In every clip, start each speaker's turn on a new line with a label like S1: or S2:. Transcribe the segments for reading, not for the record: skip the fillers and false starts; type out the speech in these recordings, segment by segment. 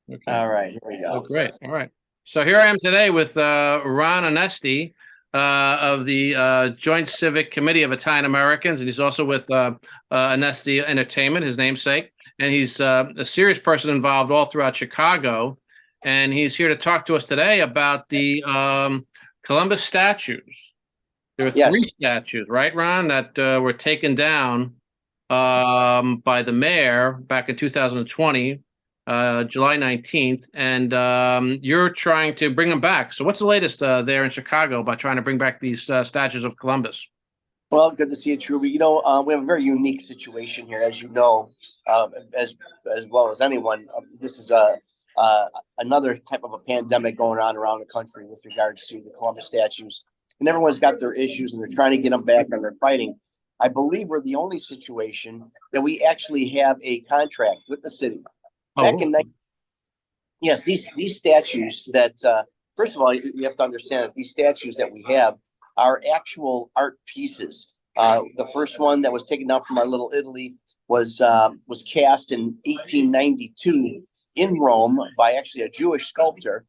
S1: Okay.
S2: All right, here we
S1: Oh,
S2: go.
S1: great. All right. So here I am today with Ron Onesti of the Joint Civic Committee of Italian Americans, and he's also with Onesti Entertainment, his namesake. And he's a serious person involved all throughout Chicago. And he's here to talk to us today about the Columbus statues. There are
S2: Yes,
S1: three statues, right, Ron, that were taken down by the mayor back in 2020, July 19th, and you're trying to bring them back. So, what's the latest there in Chicago about trying to bring back these statues of Columbus?
S2: well, good to see you, Truby. We have a very unique situation here, as you know, as well as anyone. This is another type of a pandemic going on around the country with regards to the Columbus statues, and everyone's got their issues, and they're trying to get them back, and they're fighting. I believe we're the only situation that we actually have a contract with the city. Back
S1: Oh,
S2: in yes, these statues that first of all you have to understand that these statues that we have are actual art pieces. The first one that was taken down from our little Italy was cast in 1892 in Rome by actually a Jewish sculptor,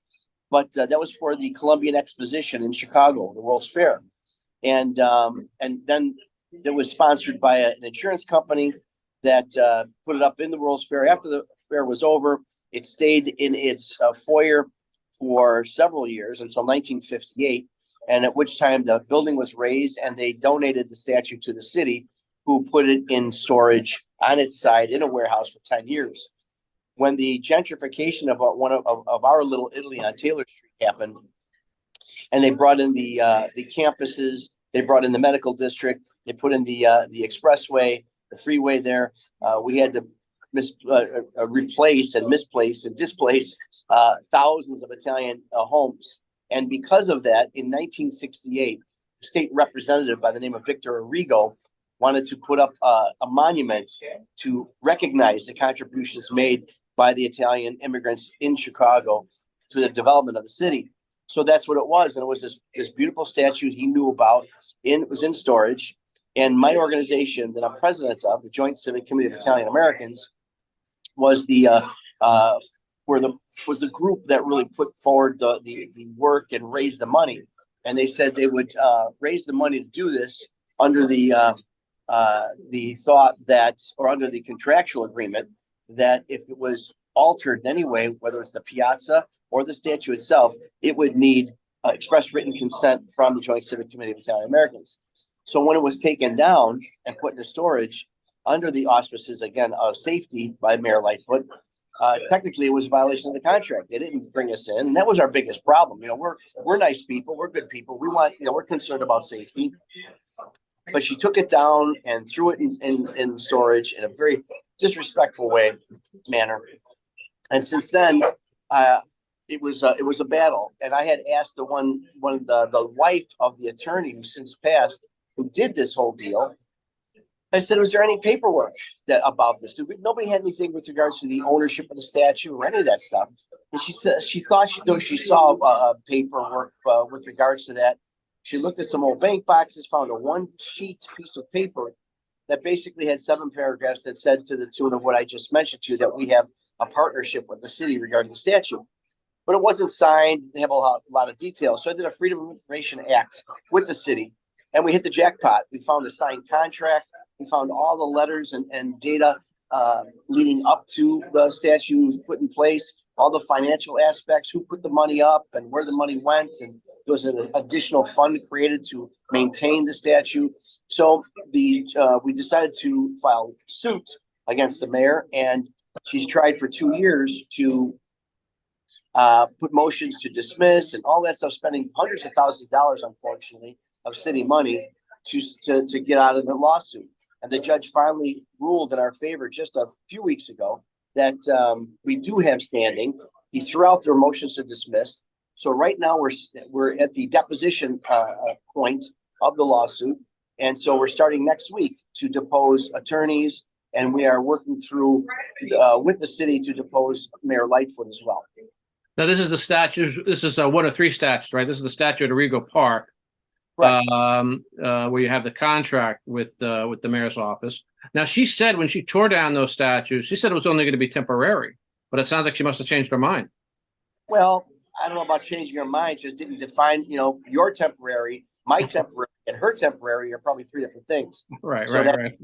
S2: but that was for the Columbian Exposition in Chicago, the World's Fair, and then it was sponsored by an insurance company that put it up in the World's Fair. After the fair was over, it stayed in its foyer for several years until 1958, and at which time the building was raised and they donated the statue to the city, who put it in storage on its side in a warehouse for 10 years. When the gentrification of one of our little Italy on Taylor Street happened, and they brought in the campuses, they brought in the medical district, they put in the expressway, the freeway there. We had to replace and misplace and displace thousands of Italian homes. And because of that, in 1968, a state representative by the name of Victor Arrigo wanted to put up a monument to recognize the contributions made by the Italian immigrants in Chicago to the development of the city. So that's what it was, and it was this beautiful statue he knew about. It was in storage, and my organization that I'm president of, the Joint Civic Committee of Italian Americans, was the where the was the group that really put forward the work and raised the money. And they said they would raise the money to do this under the thought that, or under the contractual agreement, that if it was altered in any way, whether it's the piazza or the statue itself, it would need express written consent from the Joint Civic Committee of Italian Americans. So when it was taken down and put into storage under the auspices, again, of safety by Mayor Lightfoot, technically it was a violation of the contract. They didn't bring us in, and that was our biggest problem. We're nice people, we're good people. We want, we're concerned about safety. But she took it down and threw it in storage in a very disrespectful manner. And since then, it was a battle. And I had asked the wife of the attorney who since passed, who did this whole deal. I said, "Was there any paperwork about this? Nobody had anything with regards to the ownership of the statue or any of that stuff." And she said she thought she saw paperwork with regards to that. She looked at some old bank boxes, found a one-sheet piece of paper that basically had 7 paragraphs that said, to the tune of what I just mentioned to you, that we have a partnership with the city regarding the statue. But it wasn't signed. They have a lot of details. So I did a Freedom of Information Act with the city, and we hit the jackpot. We found a signed contract. We found all the letters and data leading up to the statue was put in place, all the financial aspects, who put the money up and where the money went. And there was an additional fund created to maintain the statue. So we decided to file suit against the mayor, and she's tried for 2 years to put motions to dismiss and all that stuff, spending hundreds of thousands of dollars, unfortunately, of city money to get out of the lawsuit. And the judge finally ruled in our favor just a few weeks ago that we do have standing. He threw out their motions to dismiss. So right now we're at the deposition point of the lawsuit, and so we're starting next week to depose attorneys, and we are working through with the city to depose Mayor Lightfoot as well.
S1: now this is the statue. This is one of three statues, right? This is the statue at Arrigo Park,
S2: Right.
S1: where you have the contract with the mayor's office. Now, she said when she tore down those statues, she said it was only going to be temporary. but it sounds like she must have changed her mind.
S2: Well, I don't know about changing her mind. Just didn't define, your temporary, my temporary, and her temporary are probably three different things.
S1: Right,
S2: So
S1: right, right.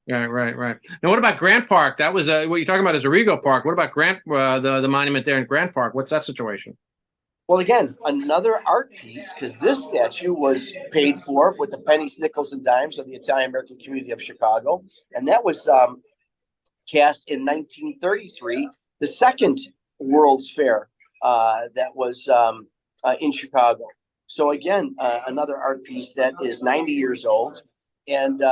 S1: Right, right, right. Now, what about Grant Park? That was what you're talking about is Arrigo Park. What about Grant, the monument there in Grant Park? What's that situation?
S2: Well, again, another art piece because this statue was paid for with the pennies, nickels, and dimes of the Italian American community of Chicago, and that was cast in 1933, the second World's Fair that was in Chicago. So again, another art piece that is 90 years old, and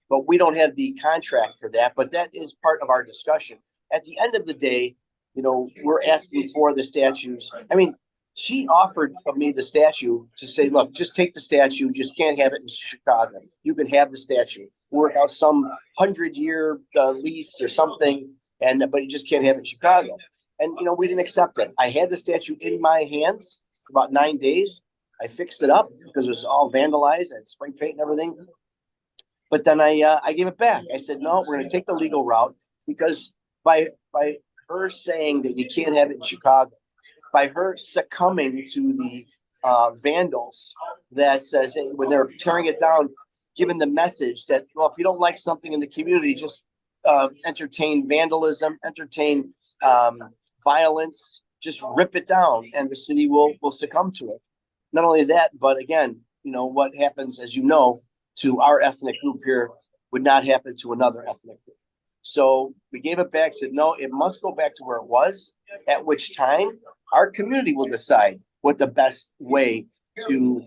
S2: but we don't have the contract for that. But that is part of our discussion. At the end of the day, we're asking for the statues. I mean, she offered me the statue to say, look, just take the statue, just can't have it in Chicago. You can have the statue. Work out some 100-year lease or something, but you just can't have it in Chicago. And we didn't accept it. I had the statue in my hands for about 9 days. I fixed it up because it was all vandalized and spray paint and everything. But then I gave it back. I said, no, we're going to take the legal route because by her saying that you can't have it in Chicago, by her succumbing to the vandals that says when they're tearing it down, giving the message that, well, if you don't like something in the community, just entertain vandalism, entertain violence, just rip it down, and the city will succumb to it. Not only that, but again, what happens, as to our ethnic group here would not happen to another ethnic group. So we gave it back, said, no, it must go back to where it was, at which time our community will decide what the best way to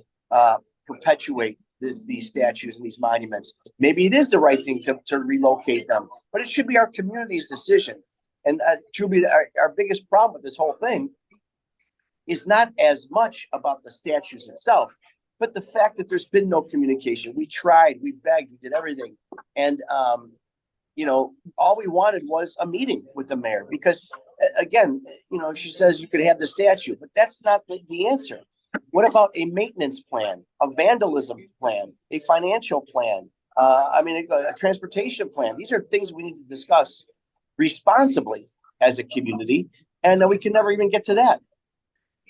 S2: perpetuate these statues and these monuments. Maybe it is the right thing to relocate them, but it should be our community's decision. And truly, our biggest problem with this whole thing is not as much about the statues itself, but the fact that there's been no communication. We tried, we begged, we did everything. And, all we wanted was a meeting with the mayor because, again, she says you could have the statue, but that's not the answer. What about a maintenance plan, a vandalism plan, a financial plan, a transportation plan? These are things we need to discuss responsibly as a community, and we can never even get to that.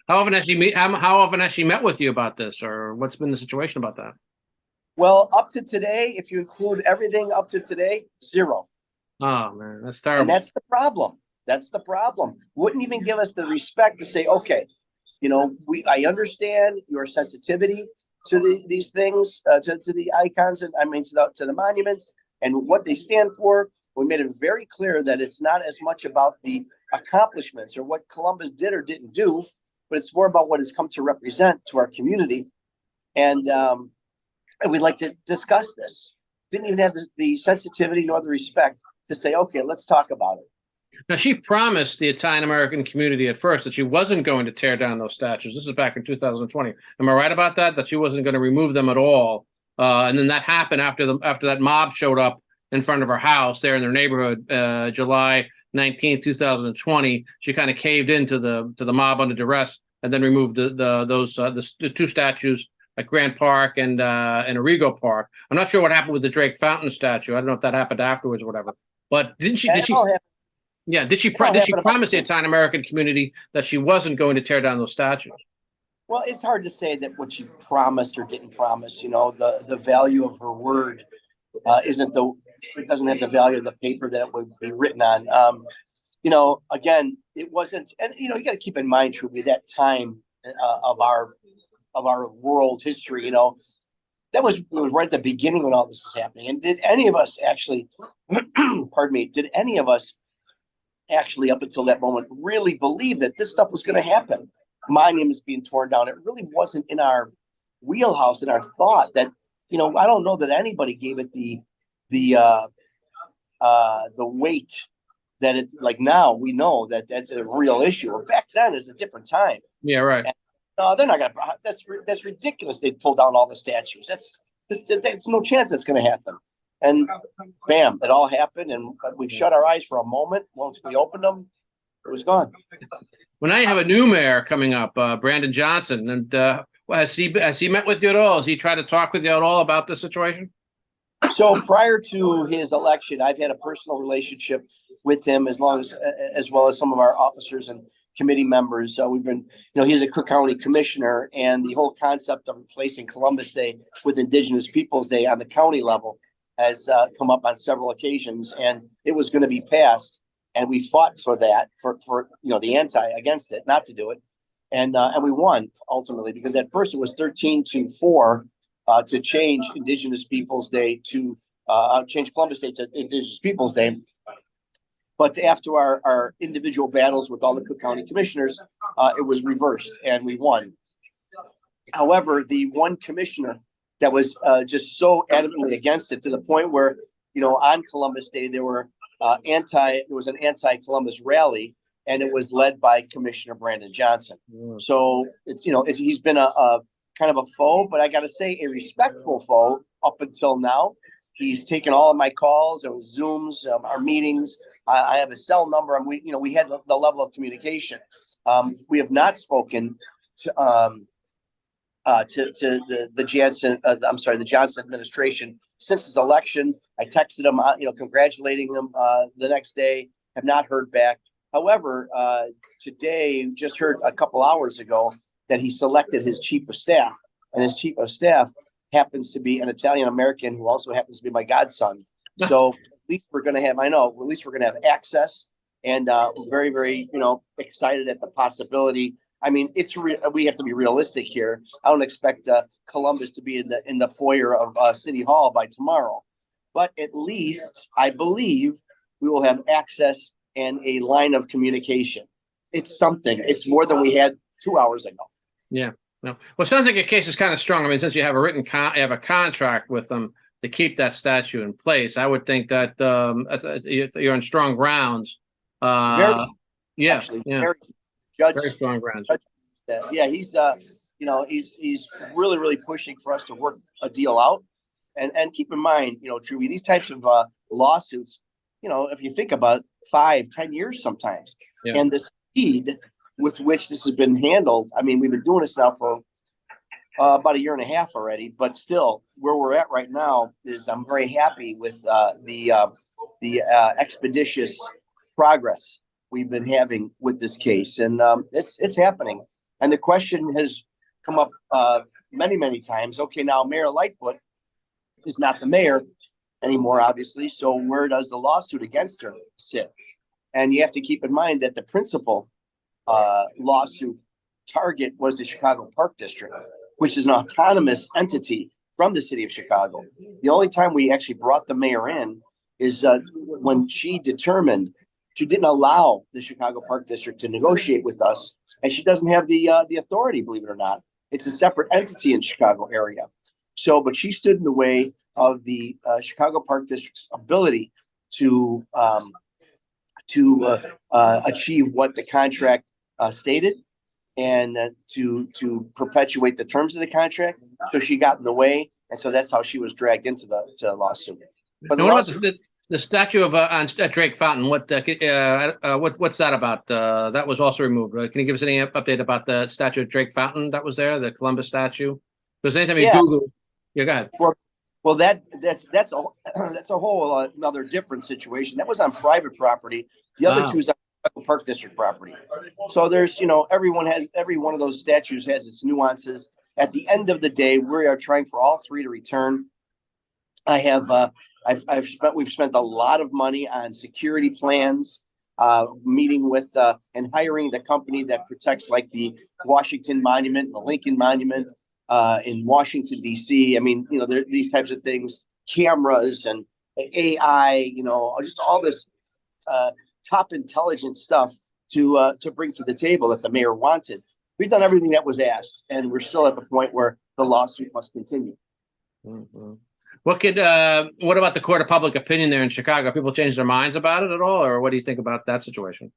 S1: How often has she met with you about this, or what's been the situation about that?
S2: Well, up to today, if you include everything up to today, 0.
S1: Oh man, that's terrible.
S2: And that's the problem. That's the problem. Wouldn't even give us the respect to say, okay, I understand your sensitivity to these things, to the icons, and to the monuments and what they stand for. We made it very clear that it's not as much about the accomplishments or what Columbus did or didn't do, but it's more about what has come to represent to our community. And we'd like to discuss this. Didn't even have the sensitivity nor the respect to say, okay, let's talk about it.
S1: Now, she promised the Italian-American community at first that she wasn't going to tear down those statues. This is back in 2020. Am I right about that? That she wasn't going to remove them at all? And then that happened after that mob showed up in front of her house there in their neighborhood, July 19th, 2020. She kind of caved into the mob under duress and then removed the two statues at Grant Park and Arrigo Park. I'm not sure what happened with the Drake Fountain statue. I don't know if that happened afterwards or whatever. But did she promise the Italian American community that she wasn't going to tear down those statues?
S2: Well, it's hard to say that what she promised or didn't promise. The value of her word it doesn't have the value of the paper that it would be written on. Again, it wasn't, and you got to keep in mind, truly, that time of our world history. That was right at the beginning when all this is happening. And did any of us actually, pardon me, up until that moment really believe that this stuff was going to happen? Monuments being torn down. It really wasn't in our wheelhouse, in our thought that, I don't know that anybody gave it the weight that it's like. Now we know that that's a real issue. Or back then is a different time.
S1: Yeah, right.
S2: And, no, they're not going to. That's ridiculous. They pull down all the statues. There's no chance that's going to happen. And bam, it all happened, and we shut our eyes for a moment. Once we opened them, it was gone.
S1: Well, now you have a new mayor coming up, Brandon Johnson, and has he met with you at all? Has he tried to talk with you at all about the situation?
S2: So prior to his election, I've had a personal relationship with him, as well as some of our officers and committee members. So we've been, he's a Cook County commissioner, and the whole concept of replacing Columbus Day with Indigenous Peoples Day on the county level has come up on several occasions, and it was going to be passed. And we fought for that, for against it, not to do it. And we won ultimately, because at first it was 13-4 to change Indigenous Peoples Day to change Columbus Day to Indigenous Peoples Day. But after our individual battles with all the Cook County commissioners, it was reversed and we won. However, the one commissioner that was just so adamantly against it, to the point where, on Columbus Day, there was an anti-Columbus rally, and it was led by Commissioner Brandon Johnson. So he's been a kind of a foe, but I got to say a respectful foe up until now. He's taken all of my calls, or Zooms, our meetings. I have a cell number, and we had the level of communication. We have not spoken to the Johnson administration since his election. I texted him, congratulating him the next day. Have not heard back. However, today, just heard a couple hours ago that he selected his chief of staff, and his chief of staff happens to be an Italian American who also happens to be my godson. So at least we're going to have access, and we're very, very, excited at the possibility. I mean, we have to be realistic here. I don't expect Columbus to be in the foyer of City Hall by tomorrow, but at least I believe we will have access and a line of communication. It's something. It's more than we had 2 hours ago.
S1: Yeah. No. Well, it sounds like your case is kind of strong. I mean, since you have a contract with them to keep that statue in place, I would think that you're on strong grounds. Very strong grounds.
S2: Yeah, he's really, really pushing for us to work a deal out. And keep in mind, Truby, these types of lawsuits, if you think about it, 5-10 years sometimes, and the speed with which this has been handled. I mean, we've been doing this now for about 1.5 years already, but still, where we're at right now is I'm very happy with the expeditious progress we've been having with this case, and it's happening. And the question has come up many, many times. Okay, now Mayor Lightfoot is not the mayor anymore, obviously. So where does the lawsuit against her sit? And you have to keep in mind that the principal lawsuit target was the Chicago Park District, which is an autonomous entity from the city of Chicago. The only time we actually brought the mayor in is when she determined she didn't allow the Chicago Park District to negotiate with us, and she doesn't have the authority, believe it or not. It's a separate entity in Chicago area. So, but she stood in the way of the Chicago Park District's ability to achieve what the contract stated, and to perpetuate the terms of the contract. So she got in the way, and so that's how she was dragged into the lawsuit. But
S1: the statue of on Drake Fountain, what's that about? That was also removed. Can you give us any update about the statue of Drake Fountain that was there, the Columbus statue? Because anytime you Google, go ahead.
S2: Well, that's a whole another different situation. That was on private property. The other two is on Park District property. So there's, every one of those statues has its nuances. At the end of the day, we are trying for all three to return. We've spent a lot of money on security plans, meeting with and hiring the company that protects, like, the Washington Monument, the Lincoln Monument in Washington, D.C. I mean, these types of things, cameras and AI, just all this top intelligence stuff to bring to the table that the mayor wanted. We've done everything that was asked, and we're still at the point where the lawsuit must continue.
S1: Mm-hmm. What about the court of public opinion there in Chicago? People change their minds about it at all, or what do you think about that situation?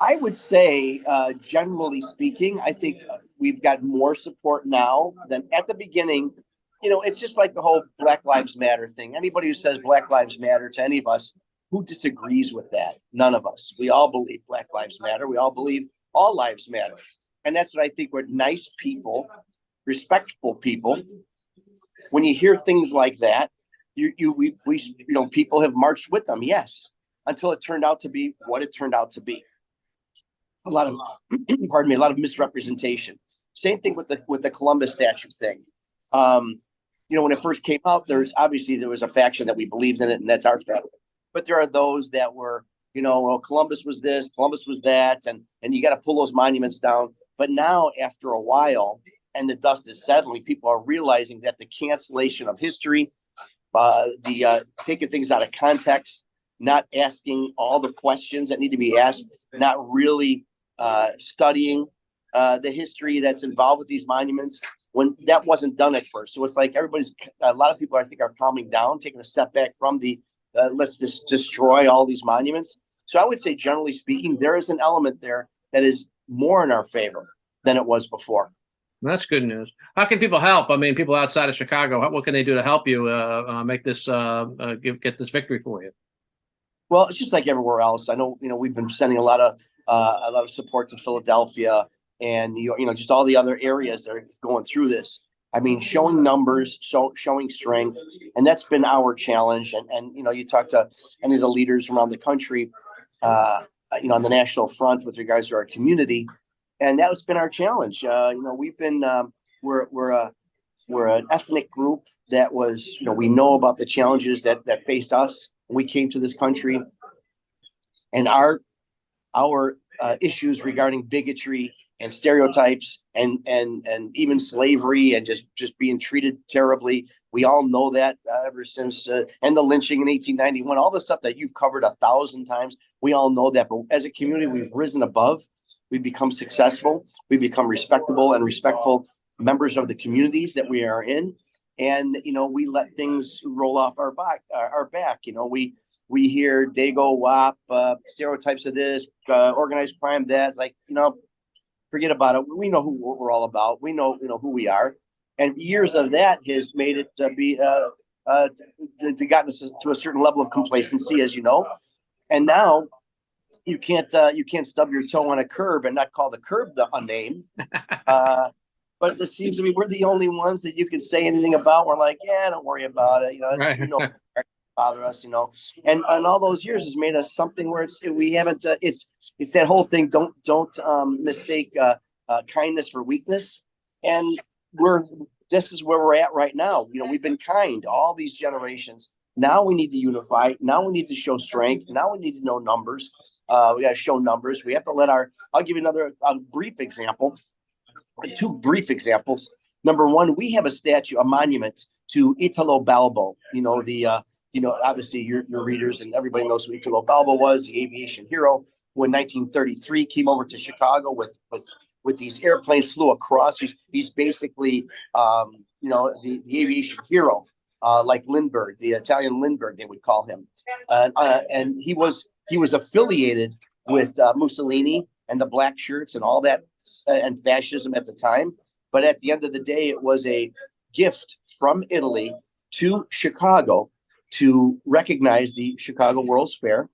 S2: I would say, generally speaking, I think we've got more support now than at the beginning. It's just like the whole Black Lives Matter thing. Anybody who says Black Lives Matter to any of us, who disagrees with that? None of us. We all believe Black Lives Matter. We all believe all lives matter. And that's what I think. We're nice people, respectful people. When you hear things like that, people have marched with them. Yes. until it turned out to be what it turned out to be. A lot of, pardon me, a lot of misrepresentation. Same thing with the Columbus statue thing. When it first came out, there was a faction that we believed in it, and that's our faction. But there are those that were, well, Columbus was this, Columbus was that, and you got to pull those monuments down. But now, after a while, and the dust is settling, people are realizing that the cancellation of history, taking things out of context, not asking all the questions that need to be asked, not really studying the history that's involved with these monuments, when that wasn't done at first. So it's like a lot of people, I think, are calming down, taking a step back from the let's just destroy all these monuments. So I would say, generally speaking, there is an element there that is more in our favor than it was before.
S1: That's good news. How can people help? I mean, people outside of Chicago, what can they do to help you make this get this victory for you?
S2: Well, it's just like everywhere else. I know, we've been sending a lot of support to Philadelphia and just all the other areas that are going through this. I mean, showing numbers, showing strength, and that's been our challenge. And you talk to any of the leaders around the country, on the national front with regards to our community, and that's been our challenge. We've been we're an ethnic group that was, we know about the challenges that faced us when we came to this country, and our issues regarding bigotry and stereotypes and even slavery and just being treated terribly. We all know that ever since and the lynching in 1891, all the stuff that you've covered 1,000 times. We all know that. But as a community, we've risen above. We've become successful. We've become respectable and respectful members of the communities that we are in. And, we let things roll off our back. We hear Dago, WAP, stereotypes of this, organized crime, that. It's like, forget about it. We know what we're all about. We know, who we are. And years of that has made it gotten us to a certain level of complacency, as you know. And now you can't stub your toe on a curb and not call the curb a name. But it seems to me we're the only ones that you can say anything about. We're like, yeah, don't worry about it. Right. Bother us, and all those years has made us something where we haven't. It's that whole thing. Don't mistake kindness for weakness. And this is where we're at right now. We've been kind all these generations. Now we need to unify. Now we need to show strength. Now we need to know numbers. We got to show numbers. We have to I'll give you another brief example. Two brief examples. Number one, we have a monument to Italo Balbo. Obviously your readers and everybody knows who Italo Balbo was, the aviation hero, who in 1933 came over to Chicago with these airplanes, flew across. He's basically, the aviation hero, like Lindbergh, the Italian Lindbergh, they would call him. And he was affiliated with Mussolini and the black shirts and all that and fascism at the time. But at the end of the day, it was a gift from Italy to Chicago to recognize the Chicago World's Fair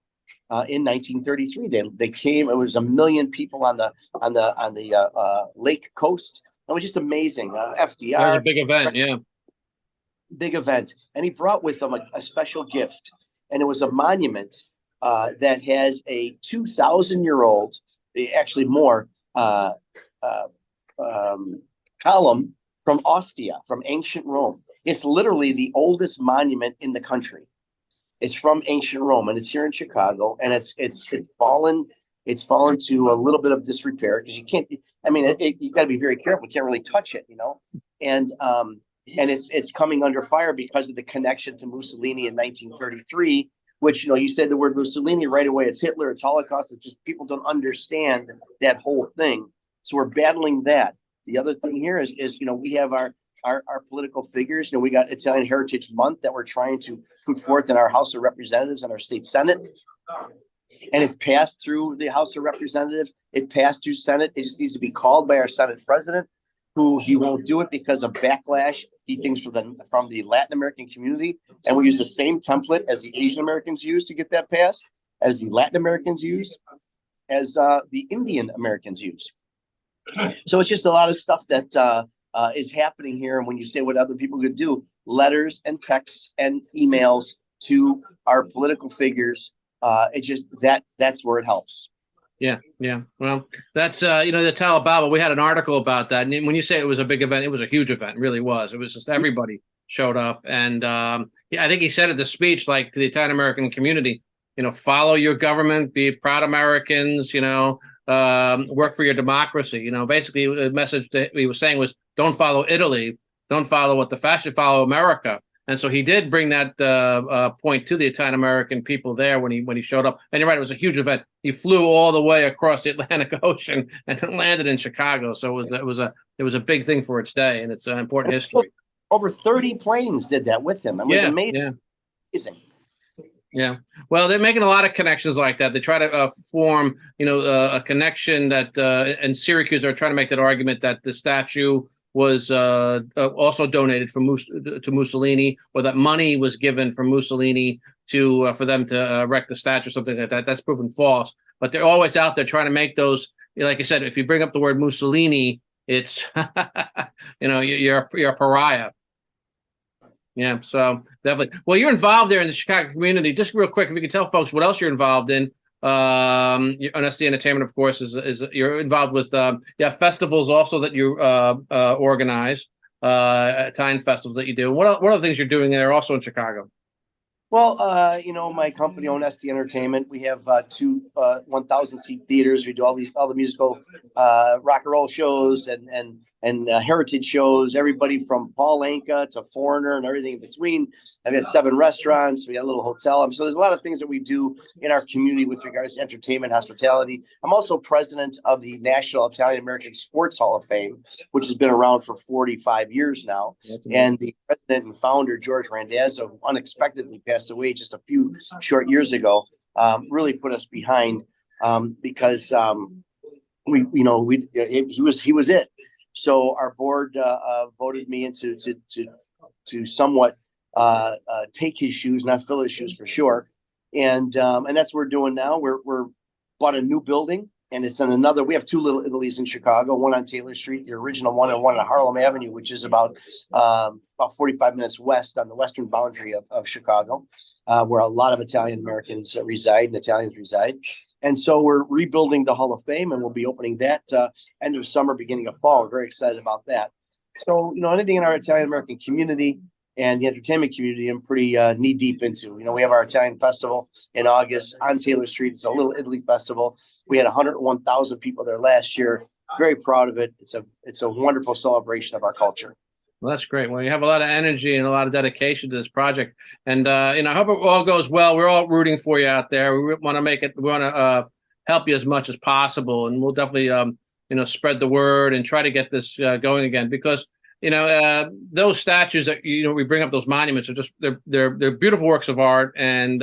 S2: in 1933. They came. It was 1 million people on the lake coast. It was just amazing. FDR.
S1: That was a big event, yeah.
S2: Big event, and he brought with him a special gift, and it was a monument that has a 2,000-year-old, actually more, column from Ostia, from ancient Rome. It's literally the oldest monument in the country. It's from ancient Rome, and it's here in Chicago, and it's fallen. It's fallen to a little bit of disrepair because you can't. I mean, you got to be very careful. You can't really touch it, And it's coming under fire because of the connection to Mussolini in 1933. Which you said the word Mussolini right away. It's Hitler. It's Holocaust. It's just people don't understand that whole thing. So we're battling that. The other thing here is we have our political figures. We got Italian Heritage Month that we're trying to put forth in our House of Representatives and our state Senate. And it's passed through the House of Representatives. It passed through Senate. It just needs to be called by our Senate president, who he won't do it because of backlash he thinks from the Latin American community. And we use the same template as the Asian Americans use to get that passed, as the Latin Americans use, as the Indian Americans use. So it's just a lot of stuff that is happening here. And when you say what other people could do, letters and texts and emails to our political figures that's where it helps.
S1: Yeah, yeah. Well, that's the Talibaba. We had an article about that, and when you say it was a big event, it was a huge event. It really was. It was just everybody showed up, and I think he said at the speech, like to the Italian American community, follow your government, be proud Americans, work for your democracy. Basically, the message that he was saying was, don't follow Italy, don't follow what the fascists, follow America. And so he did bring that point to the Italian American people there when he showed up. And you're right, it was a huge event. He flew all the way across the Atlantic Ocean and landed in Chicago. So it was a big thing for its day, and it's an important history.
S2: Over 30 planes did that with him. It was amazing.
S1: Yeah.
S2: Amazing.
S1: Yeah. Well, they're making a lot of connections like that. They try to form, a connection that, and Syracuse are trying to make that argument that the statue was also donated to Mussolini, or that money was given from Mussolini for them to erect the statue or something like that. That's proven false. But they're always out there trying to make those. Like I said, if you bring up the word Mussolini, it's you're a pariah. Yeah, so definitely. Well, you're involved there in the Chicago community. Just real quick, if you could tell folks what else you're involved in. Onesti Entertainment, of course, is you're involved with festivals also that you organize, Italian festivals that you do. What are the things you're doing there also in Chicago?
S2: Well, my company, Onesti Entertainment, we have two 1,000-seat theaters. We do all the musical rock and roll shows and heritage shows, everybody from Paul Anka to Foreigner and everything in between. I've got 7 restaurants. We got a little hotel. So there's a lot of things that we do in our community with regards to entertainment, hospitality. I'm also president of the National Italian American Sports Hall of Fame, which has been around for 45 years now. And the president and founder, George Randazzo, who unexpectedly passed away just a few short years ago, really put us behind because he was it. So our board voted me into to somewhat take his shoes, not fill his shoes for sure, and that's what we're doing now. We're bought a new building, and it's in another. We have 2 Little Italies in Chicago, one on Taylor Street, the original one, and one on Harlem Avenue, which is about 45 minutes west on the western boundary of Chicago, where a lot of Italian Americans reside and Italians reside. And so we're rebuilding the Hall of Fame, and we'll be opening that end of summer, beginning of fall. We're very excited about that. So, anything in our Italian American community and the entertainment community, I'm pretty knee deep into. We have our Italian festival in August on Taylor Street. It's a Little Italy festival. We had 101,000 people there last year. Very proud of it. It's a wonderful celebration of our culture.
S1: Well, that's great. Well, you have a lot of energy and a lot of dedication to this project, and I hope it all goes well. We're all rooting for you out there. We want to make it. We want to help you as much as possible, and we'll definitely spread the word and try to get this going again, because those statues that we bring up, those monuments are just they're beautiful works of art, and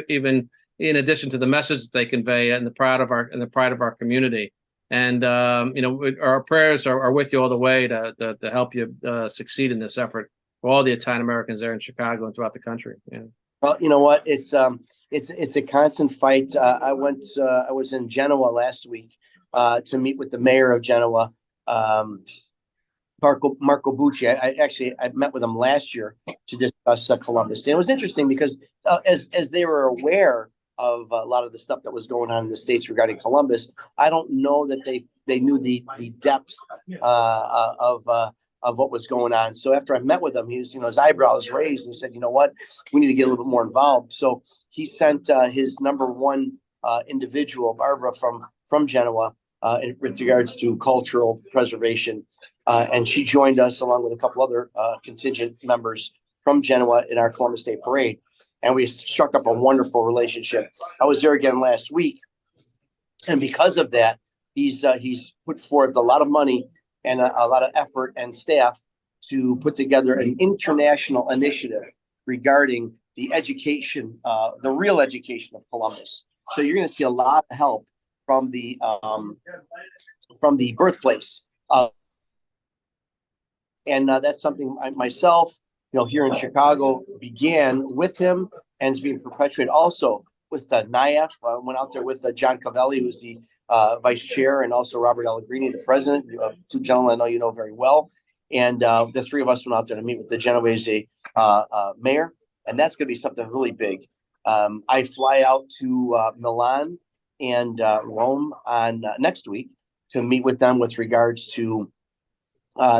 S1: even in addition to the message that they convey and the pride of our community. And our prayers are with you all the way to help you succeed in this effort for all the Italian Americans there in Chicago and throughout the country. Yeah.
S2: Well, you know what? It's a constant fight. I was in Genoa last week to meet with the mayor of Genoa, Marco Bucci. I met with him last year to discuss Columbus. And it was interesting because as they were aware of a lot of the stuff that was going on in the States regarding Columbus, I don't know that they knew the depth of what was going on. So after I met with him, he was, his eyebrows raised, and he said, "You know what, we need to get a little bit more involved." So he sent his number one individual, Barbara from Genoa, with regards to cultural preservation, and she joined us along with a couple other contingent members from Genoa in our Columbus Day Parade. And we struck up a wonderful relationship. I was there again last week, and because of that, he's put forth a lot of money and a lot of effort and staff to put together an international initiative regarding the education, the real education of Columbus. So you're going to see a lot of help from the birthplace, and that's something myself, here in Chicago, began with him and is being perpetuated also with the NIAF. Went out there with John Cavelli, who's the vice chair, and also Robert Allegrini, the president, 2 gentlemen I know you know very well. And the 3 of us went out there to meet with the Genovese mayor, and that's going to be something really big. I fly out to Milan and Rome on next week to meet with them with regards to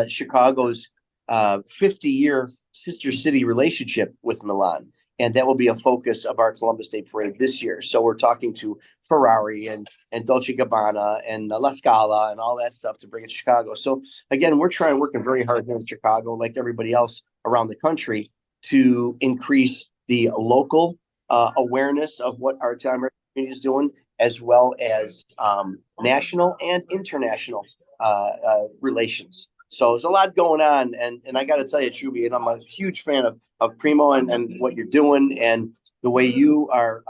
S2: Chicago's 50-year sister city relationship with Milan. And that will be a focus of our Columbus Day Parade this year. So we're talking to Ferrari and Dolce & Gabbana and La Scala and all that stuff to bring it to Chicago. So again, we're working very hard here in Chicago, like everybody else around the country, to increase the local awareness of what our Italian American community is doing, as well as national and international relations. So there's a lot going on, and I got to tell you, Truby, and I'm a huge fan of Primo and what you're doing, and the way you are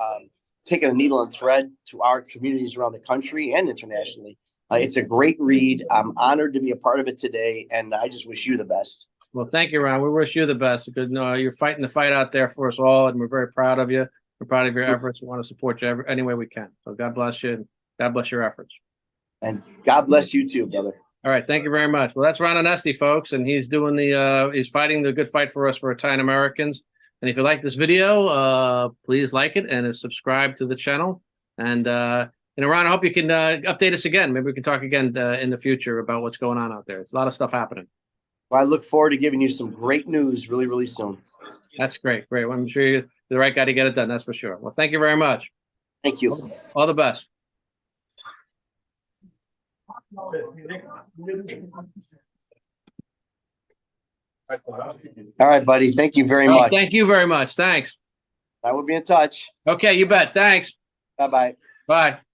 S2: taking a needle and thread to our communities around the country and internationally. It's a great read. I'm honored to be a part of it today, and I just wish you the best.
S1: Well, thank you, Ron. We wish you the best because you're fighting the fight out there for us all, and we're very proud of you. We're proud of your efforts. We want to support you any way we can. So God bless you, and God bless your efforts.
S2: And God bless you too, brother.
S1: All right, thank you very much. Well, that's Ron Onesti, folks, and he's doing he's fighting the good fight for us for Italian Americans. And if you like this video, please like it and subscribe to the channel. And Ron, I hope you can update us again. Maybe we can talk again in the future about what's going on out there. It's a lot of stuff happening.
S2: Well, I look forward to giving you some great news really, really soon.
S1: That's great. Great. Well, I'm sure you're the right guy to get it done. That's for sure. Well, thank you very much.
S2: Thank you.
S1: All the best.
S2: All right, buddy. Thank you very much.
S1: Thank you very much. Thanks.
S2: I will be in touch.
S1: Okay, you bet. Thanks.
S2: Bye-bye.
S1: Bye.